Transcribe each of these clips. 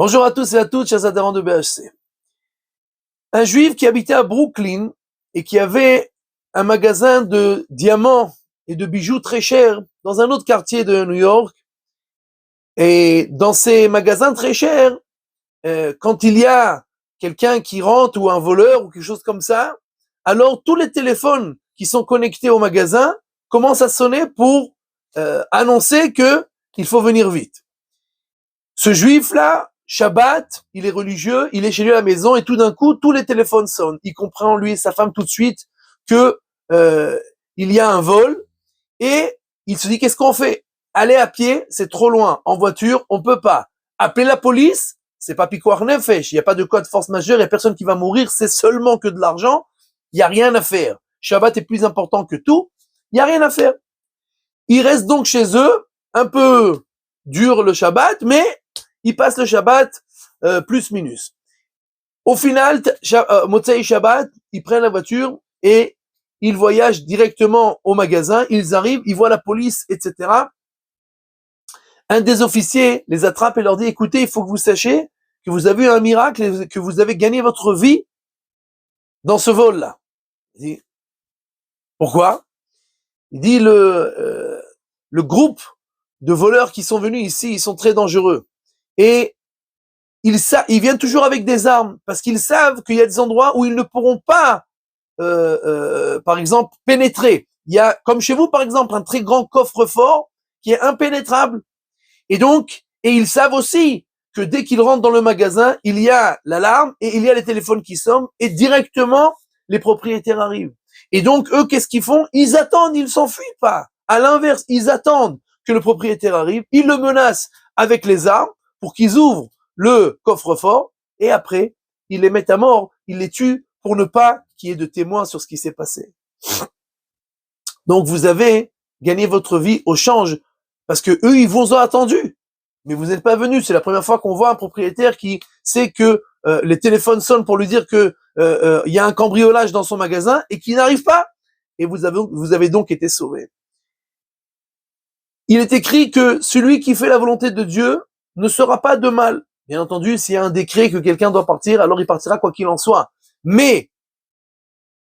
Bonjour à tous et à toutes, chers adhérents de BHC. Un juif qui habitait à Brooklyn et qui avait un magasin de diamants et de bijoux très chers dans un autre quartier de New York. Et dans ces magasins très chers, quand il y a quelqu'un qui rentre ou un voleur ou quelque chose comme ça, alors tous les téléphones qui sont connectés au magasin commencent à sonner pour annoncer que il faut venir vite. Ce juif-là, Shabbat, il est religieux, il est chez lui à la maison et tout d'un coup, tous les téléphones sonnent. Il comprend, lui et sa femme, tout de suite que il y a un vol et il se dit qu'est-ce qu'on fait? Aller à pied, c'est trop loin. En voiture, on peut pas. Appeler la police, c'est pas pikoar nefesh. Il n'y a pas de code force majeure, il n'y a personne qui va mourir, c'est seulement que de l'argent. Il n'y a rien à faire. Shabbat est plus important que tout. Il n'y a rien à faire. Ils restent donc chez eux, un peu dur le Shabbat, mais ils passent le Shabbat plus minus. Au final, Motzei Shabbat, ils prennent la voiture et ils voyagent directement au magasin. Ils arrivent, ils voient la police, etc. Un des officiers les attrape et leur dit, écoutez, il faut que vous sachiez que vous avez eu un miracle et que vous avez gagné votre vie dans ce vol-là. Il dit, pourquoi? Il dit, le groupe de voleurs qui sont venus ici, ils sont très dangereux. Et ils viennent toujours avec des armes, parce qu'ils savent qu'il y a des endroits où ils ne pourront pas, par exemple, pénétrer. Il y a, comme chez vous, par exemple, un très grand coffre-fort qui est impénétrable. Et donc, ils savent aussi que dès qu'ils rentrent dans le magasin, il y a l'alarme et il y a les téléphones qui sonnent et directement, les propriétaires arrivent. Et donc, eux, qu'est-ce qu'ils font? Ils attendent, ils ne s'enfuient pas. À l'inverse, ils attendent que le propriétaire arrive, ils le menacent avec les armes pour qu'ils ouvrent le coffre-fort et après, ils les mettent à mort, ils les tuent pour ne pas qu'il y ait de témoins sur ce qui s'est passé. Donc, vous avez gagné votre vie au change parce que eux, ils vous ont attendu. Mais vous n'êtes pas venus. C'est la première fois qu'on voit un propriétaire qui sait que les téléphones sonnent pour lui dire que il y a un cambriolage dans son magasin et qui n'arrive pas. Et vous avez donc été sauvés. Il est écrit que celui qui fait la volonté de Dieu ne sera pas de mal. Bien entendu, s'il y a un décret que quelqu'un doit partir, alors il partira quoi qu'il en soit. Mais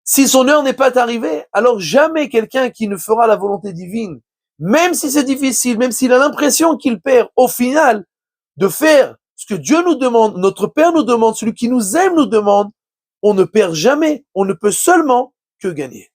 si son heure n'est pas arrivée, alors jamais quelqu'un qui ne fera la volonté divine, même si c'est difficile, même s'il a l'impression qu'il perd, au final, de faire ce que Dieu nous demande, notre Père nous demande, celui qui nous aime nous demande, on ne perd jamais, on ne peut seulement que gagner.